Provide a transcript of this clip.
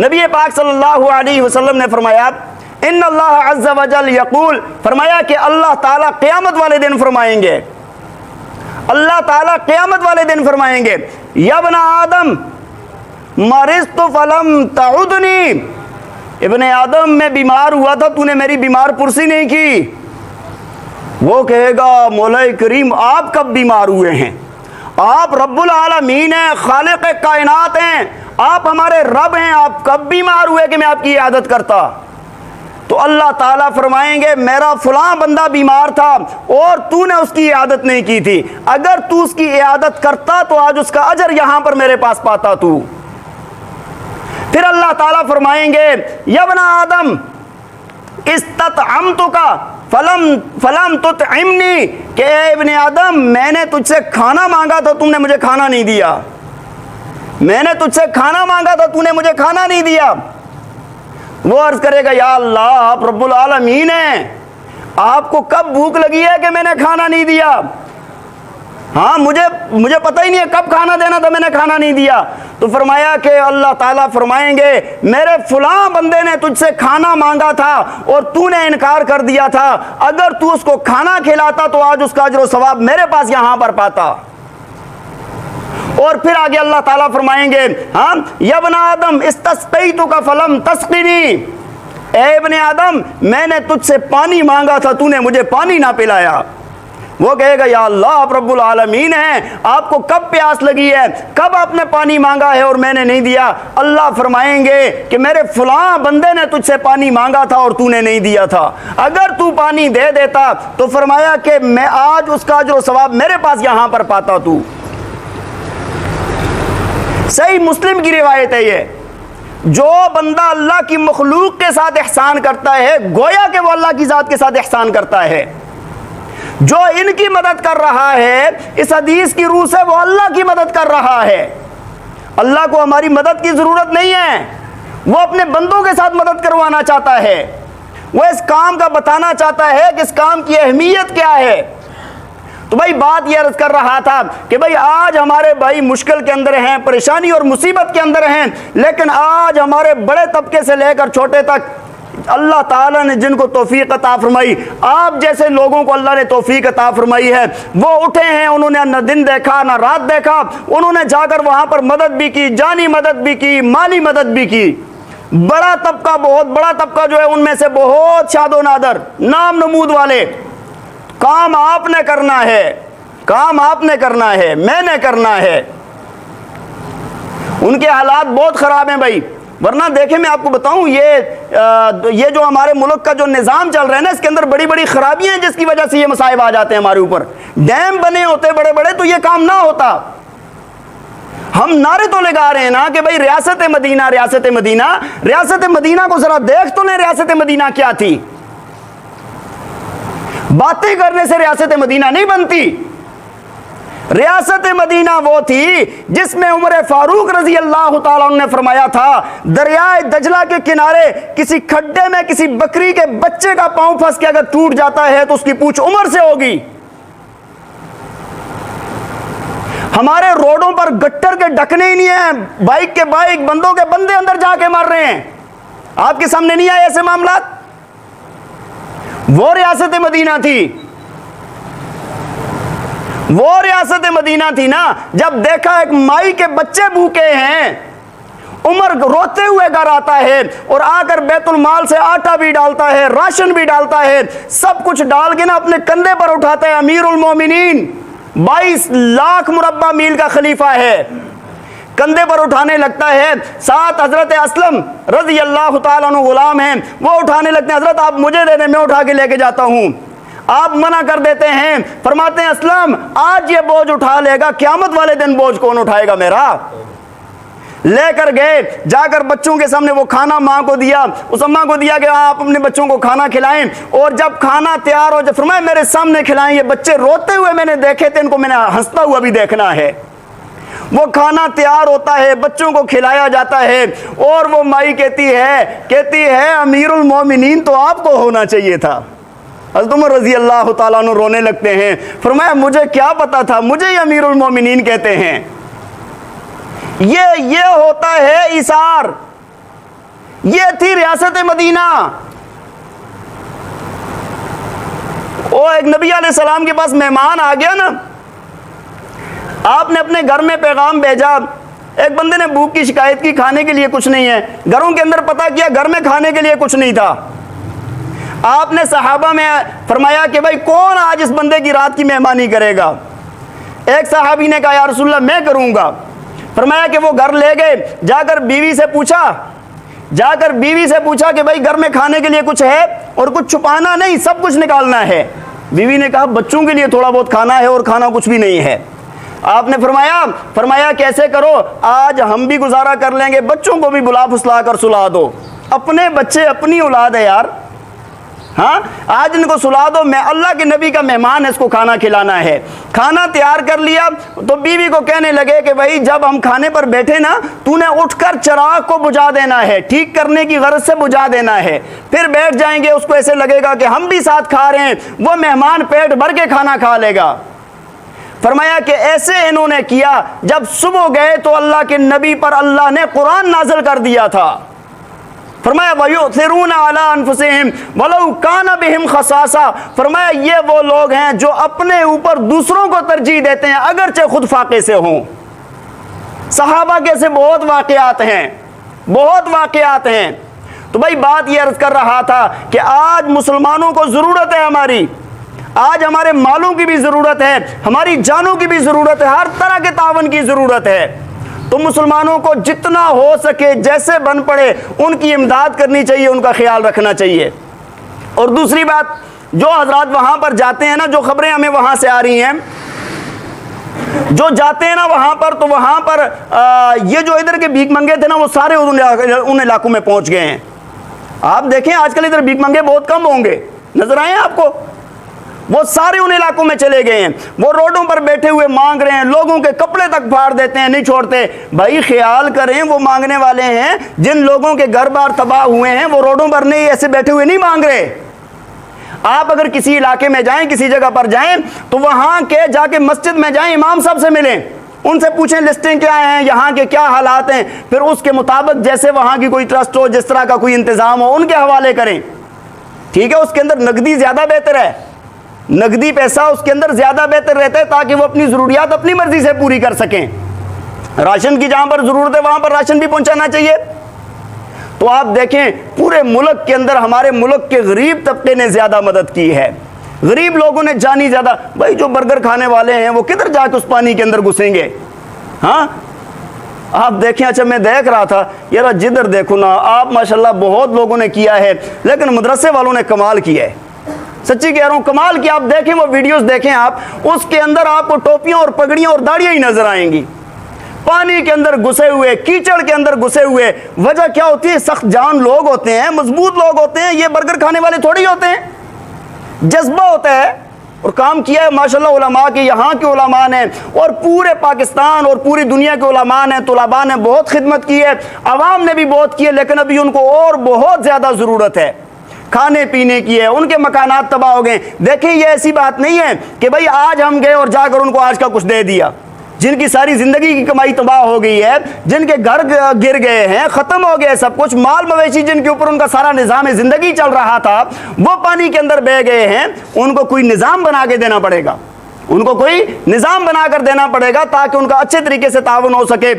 نبی پاک صلی اللہ علیہ وسلم نے فرمایا ان اللہ عز و جل یقول، فرمایا کہ اللہ تعالیٰ قیامت والے دن فرمائیں گے، اللہ تعالیٰ قیامت والے دن فرمائیں گے یا ابن آدم مرضت فلم تعدنی، ابن آدم میں بیمار ہوا تھا تو نے میری بیمار پرسی نہیں کی۔ وہ کہے گا مولا کریم آپ کب بیمار ہوئے ہیں؟ آپ رب العالمین ہیں، خالق کائنات ہیں، آپ ہمارے رب ہیں، آپ کب بیمار ہوئے کہ میں آپ کی عیادت کرتا؟ تو اللہ تعالیٰ فرمائیں گے میرا فلاں بندہ بیمار تھا اور تو نے اس کی عیادت نہیں کی تھی، اگر تو اس کی عیادت کرتا تو آج اس کا اجر یہاں پر میرے پاس پاتا تو۔ پھر اللہ تعالیٰ فرمائیں گے یا ابن آدم استطعمتک فلم تطعمنی، کہ اے ابن آدم میں نے تجھ سے کھانا مانگا تھا تم نے مجھے کھانا نہیں دیا، میں نے تجھ سے کھانا مانگا تھا تو نے مجھے کھانا نہیں دیا۔ وہ عرض کرے گا یا اللہ آپ رب العالمین ہیں، آپ کو کب بھوک لگی ہے کہ میں نے کھانا نہیں دیا؟ ہاں مجھے پتہ ہی نہیں ہے کب کھانا دینا تھا، میں نے کھانا نہیں دیا۔ تو فرمایا کہ اللہ تعالیٰ فرمائیں گے میرے فلاں بندے نے تجھ سے کھانا مانگا تھا اور تو نے انکار کر دیا تھا، اگر تو اس کو کھانا کھلاتا تو آج اس کا اجر و ثواب میرے پاس یہاں پر پاتا۔ اور پھر آگے اللہ تعالیٰ فرمائیں گے ہاں یا ابن آدم استسقیتک فلم تسقنی، اے ابن آدم میں نے تجھ سے پانی مانگا تھا تو نے مجھے پانی نہ پلایا۔ وہ کہے گا یا اللہ آپ رب العالمین ہیں، آپ کو کب پیاس لگی ہے، کب آپ نے پانی مانگا ہے اور میں نے نہیں دیا؟ اللہ فرمائیں گے کہ میرے فلاں بندے نے تجھ سے پانی مانگا تھا اور تو نے نہیں دیا تھا، اگر تو پانی دے دیتا تو فرمایا کہ میں آج اس کا اجر و ثواب میرے پاس یہاں پر پاتا تو۔ صحیح مسلم کی روایت ہے یہ، جو بندہ اللہ کی مخلوق کے ساتھ احسان کرتا ہے گویا کہ وہ اللہ کی ذات کے ساتھ احسان کرتا ہے۔ جو ان کی مدد کر رہا ہے اس حدیث کی روح سے وہ اللہ کی مدد کر رہا ہے۔ اللہ کو ہماری مدد کی ضرورت نہیں ہے، وہ اپنے بندوں کے ساتھ مدد کروانا چاہتا ہے، وہ اس کام کا بتانا چاہتا ہے کہ اس کام کی اہمیت کیا ہے۔ تو بھائی بات یہ عرض کر رہا تھا کہ بھائی آج ہمارے بھائی مشکل کے اندر ہیں، پریشانی اور مصیبت کے اندر ہیں، لیکن آج ہمارے بڑے طبقے سے لے کر چھوٹے تک اللہ تعالیٰ نے جن کو توفیق عطا فرمائی، آپ جیسے لوگوں کو اللہ نے توفیق عطا فرمائی ہے، وہ اٹھے ہیں، انہوں نے نہ دن دیکھا نہ رات دیکھا، انہوں نے جا کر وہاں پر مدد بھی کی، جانی مدد بھی کی، مالی مدد بھی کی۔ بڑا طبقہ، بہت بڑا طبقہ جو ہے ان میں سے بہت شاد و نادر نام نمود والے، کام آپ نے کرنا ہے، کام آپ نے کرنا ہے، میں نے کرنا ہے۔ ان کے حالات بہت خراب ہیں بھائی، ورنہ دیکھیں میں آپ کو بتاؤں یہ جو ہمارے ملک کا جو نظام چل رہا ہے نا اس کے اندر بڑی بڑی خرابیاں ہیں جس کی وجہ سے یہ مصائب آ جاتے ہیں ہمارے اوپر۔ ڈیم بنے ہوتے بڑے بڑے تو یہ کام نہ ہوتا۔ ہم نعرے تو لگا رہے ہیں نا کہ بھائی ریاست مدینہ، ریاست مدینہ، ریاست مدینہ کو ذرا دیکھ تو لیں ریاست مدینہ کیا تھی۔ باتیں کرنے سے ریاست مدینہ نہیں بنتی۔ ریاست مدینہ وہ تھی جس میں عمر فاروق رضی اللہ تعالیٰ عنہ نے فرمایا تھا دریائے دجلہ کے کنارے کسی کھڈے میں کسی بکری کے بچے کا پاؤں پھنس کے اگر ٹوٹ جاتا ہے تو اس کی پوچھ عمر سے ہوگی۔ ہمارے روڈوں پر گٹر کے ڈھکنے ہی نہیں ہیں، بائک کے بائک، بندوں کے بندے اندر جا کے مر رہے ہیں۔ آپ کے سامنے نہیں آئے ایسے معاملات؟ وہ ریاست مدینہ تھی، وہ ریاست مدینہ تھی نا جب دیکھا ایک مائی کے بچے بھوکے ہیں، عمر روتے ہوئے گھر آتا ہے اور آ کر بیت المال سے آٹا بھی ڈالتا ہے، راشن بھی ڈالتا ہے، سب کچھ ڈال کے نا اپنے کندھے پر اٹھاتا ہے۔ امیر المومنین 22 لاکھ مربع میل کا خلیفہ ہے، کندھے پر اٹھانے لگتا ہے۔ ساتھ حضرت اسلم رضی اللہ تعالیٰ عنہ غلام ہیں، وہ اٹھانے لگتے ہیں، حضرت آپ مجھے دے دیں میں اٹھا کے لے کے جاتا ہوں۔ آپ منع کر دیتے ہیں، فرماتے ہیں اسلم آج یہ بوجھ اٹھا لے گا، قیامت والے دن بوجھ کون اٹھائے گا میرا؟ لے کر گئے، جا کر بچوں کے سامنے وہ کھانا ماں کو دیا، اس اماں کو دیا کہ آپ اپنے بچوں کو کھانا کھلائیں، اور جب کھانا تیار ہو جب فرمایا میرے سامنے کھلائیں، یہ بچے روتے ہوئے میں نے دیکھے تھے، ان کو میں نے ہنستا ہوا بھی دیکھنا ہے۔ وہ کھانا تیار ہوتا ہے، بچوں کو کھلایا جاتا ہے، اور وہ مائی کہتی ہے امیر المومنین تو آپ کو ہونا چاہیے تھا۔ حضرت عمر رضی اللہ تعالیٰ عنہ رونے لگتے ہیں، فرمایا مجھے کیا پتا تھا، مجھے ہی امیر المومنین کہتے ہیں۔ یہ ہوتا ہے ایثار، یہ تھی ریاست مدینہ. ایک نبی علیہ السلام کے پاس مہمان آ گیا نا, آپ نے اپنے گھر میں پیغام بھیجا, ایک بندے نے بھوک کی شکایت کی, کھانے کے لیے کچھ نہیں ہے, گھروں کے اندر پتہ کیا گھر میں کھانے کے لیے کچھ نہیں تھا. آپ نے صحابہ میں فرمایا کہ بھائی کون آج اس بندے کی رات کی مہمانی کرے گا؟ ایک صحابی نے کہا یا رسول اللہ میں کروں گا. فرمایا کہ وہ گھر لے گئے, جا کر بیوی سے پوچھا کہ بھائی گھر میں کھانے کے لیے کچھ ہے, اور کچھ چھپانا نہیں, سب کچھ نکالنا ہے. بیوی نے کہا بچوں کے لیے تھوڑا بہت کھانا ہے اور کھانا کچھ بھی نہیں ہے. آپ نے فرمایا کیسے کرو, آج ہم بھی گزارا کر لیں گے, بچوں کو بھی بلا پھسلا کر سلا دو. اپنے بچے اپنی اولاد ہے یار, ہاں آج ان کو سلا دو, میں اللہ کے نبی کا مہمان ہے, اس کو کھانا کھلانا ہے. کھانا تیار کر لیا تو بیوی کو کہنے لگے کہ بھائی جب ہم کھانے پر بیٹھے نا, تو نے اٹھ کر چراغ کو بجھا دینا ہے, ٹھیک کرنے کی غرض سے بجھا دینا ہے, پھر بیٹھ جائیں گے, اس کو ایسے لگے گا کہ ہم بھی ساتھ کھا رہے ہیں, وہ مہمان پیٹ بھر کے کھانا کھا لے گا. فرمایا کہ ایسے انہوں نے کیا. جب صبح گئے تو اللہ کے نبی پر اللہ نے قرآن نازل کر دیا تھا. فرمایا وَيُؤْثِرُونَ عَلَىٰ أَنفُسِهِمْ وَلَوْ كَانَ بِهِمْ خَصَاصَةٌ. فرمایا یہ وہ لوگ ہیں جو اپنے اوپر دوسروں کو ترجیح دیتے ہیں اگرچہ خود فاقے سے ہوں. صحابہ کے سے بہت واقعات ہیں. تو بھائی بات یہ عرض کر رہا تھا کہ آج مسلمانوں کو ضرورت ہے ہماری, آج ہمارے مالوں کی بھی ضرورت ہے, ہماری جانوں کی بھی ضرورت ہے, ہر طرح کے تعاون کی ضرورت ہے. تو مسلمانوں کو جتنا ہو سکے جیسے بن پڑے ان کی امداد کرنی چاہیے, ان کا خیال رکھنا چاہیے. اور دوسری بات, جو حضرات وہاں پر جاتے ہیں نا, جو خبریں ہمیں وہاں سے آ رہی ہیں, جو جاتے ہیں نا وہاں پر, تو وہاں پر یہ جو ادھر کے بھیک منگے تھے نا, وہ سارے ان علاقوں میں پہنچ گئے ہیں. آپ دیکھیں آج کل ادھر بھیک منگے بہت کم ہوں گے, نظر آئے آپ کو, وہ سارے ان علاقوں میں چلے گئے ہیں. وہ روڈوں پر بیٹھے ہوئے مانگ رہے ہیں, لوگوں کے کپڑے تک پھاڑ دیتے ہیں, نہیں چھوڑتے. بھائی خیال کریں, وہ مانگنے والے ہیں جن لوگوں کے گھر بار تباہ ہوئے ہیں, وہ روڈوں پر نہیں ایسے بیٹھے ہوئے نہیں مانگ رہے. آپ اگر کسی علاقے میں جائیں, کسی جگہ پر جائیں, تو وہاں کے جا کے مسجد میں جائیں, امام صاحب سے ملیں, ان سے پوچھیں لسٹیں کیا ہیں, یہاں کے کیا حالات ہیں, پھر اس کے مطابق جیسے وہاں کی کوئی ٹرسٹ ہو, جس طرح کا کوئی انتظام ہو, ان کے حوالے کریں. ٹھیک ہے, اس کے اندر نقدی زیادہ بہتر ہے, نقدی پیسہ اس کے اندر زیادہ بہتر رہتا ہے, تاکہ وہ اپنی ضروریات اپنی مرضی سے پوری کر سکیں. راشن کی جہاں پر ضرورت ہے وہاں پر راشن بھی پہنچانا چاہیے. تو آپ دیکھیں پورے ملک کے اندر ہمارے ملک کے غریب طبقے نے زیادہ مدد کی ہے, غریب لوگوں نے جانی زیادہ. بھائی جو برگر کھانے والے ہیں وہ کدھر جا کے اس پانی کے اندر گھسیں گے؟ ہاں آپ دیکھیں. اچھا میں دیکھ رہا تھا یار, جدھر دیکھو نا آپ ماشاءاللہ بہت لوگوں نے کیا ہے, لیکن مدرسے والوں نے کمال کیا ہے, سچی کہہ رہا ہوں کمال کیا. آپ دیکھیں وہ ویڈیوز دیکھیں آپ, اس کے اندر آپ کو ٹوپیاں اور پگڑیاں اور داڑیاں ہی نظر آئیں گی, پانی کے اندر گھسے ہوئے, کیچڑ کے اندر گھسے ہوئے. وجہ کیا ہوتی ہے؟ سخت جان لوگ ہوتے ہیں, مضبوط لوگ ہوتے ہیں, یہ برگر کھانے والے تھوڑی ہوتے ہیں. جذبہ ہوتا ہے, اور کام کیا ہے ماشاءاللہ علماء کے, یہاں کے علماء نے اور پورے پاکستان اور پوری دنیا کے علماء نے, طلباء نے بہت خدمت کی ہے, عوام نے بھی بہت کی ہے, لیکن ابھی ان کو اور بہت زیادہ ضرورت ہے کھانے پینے کی ہے. ان کے مکانات تباہ ہو گئے. دیکھیں یہ ایسی بات نہیں ہے کہ بھئی آج ہم گئے اور جا کر ان کو آج کا کچھ دے دیا. جن کی ساری زندگی کی کمائی تباہ ہو گئی ہے, جن کے گھر گر گئے ہیں, ختم ہو گئے سب کچھ, مال مویشی جن کے اوپر ان کا سارا نظام زندگی چل رہا تھا, وہ پانی کے اندر بہہ گئے ہیں. ان کو کوئی نظام بنا کے دینا پڑے گا, ان کو کوئی نظام بنا کر دینا پڑے گا, تاکہ ان کا اچھے طریقے سے تعاون ہو سکے.